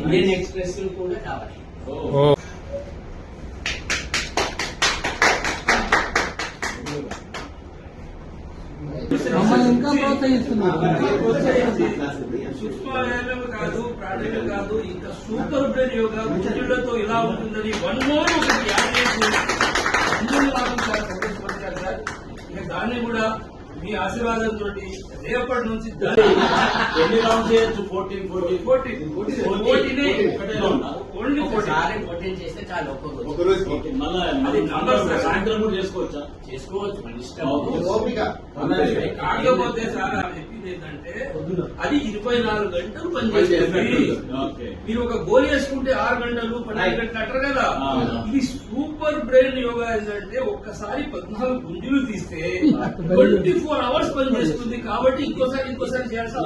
Indian express కూడా కావాలి. ఇంకా ప్రోత్సహిస్తున్నారు. సూక్ష్మ వ్యాయామం కాదు, ప్రాణాయామం కాదు, ఇంకా సూపర్ బ్రెయిన్ యోగా గుండెలతో ఇలా ఉంటుందని వన్ మోర్ ఒకటి యాడ్ చేసి అందరూ లాభం చాలా సంతోషపడతారు సార్. ఇక దాన్ని కూడా మీ ఆశీర్వాదంతో రేపటి నుంచి ఎన్ని రౌండ్స్ చేయొచ్చు? 14 ఓన్లీ 14 చేస్తే చాలు. ఒక రోజు సాయంత్రం కూడా చేసుకోవచ్చా? చేసుకోవచ్చు, మన ఇష్టం. కాకపోతే సార్ చెప్పింది ఏంటంటే అది 24 గంటలు పనిచేస్తుంది. మీరు ఒక గోల్ వేసుకుంటే 6 గంటలు 12 గంటలు అంటారు కదా. ఇది సూపర్ బ్రెయిన్ యోగా ఏంటంటే ఒక్కసారి 14 గుంజులు తీస్తే 24 hours పనిచేస్తుంది. కాబట్టి ఇంకోసారి చేయాల్సిన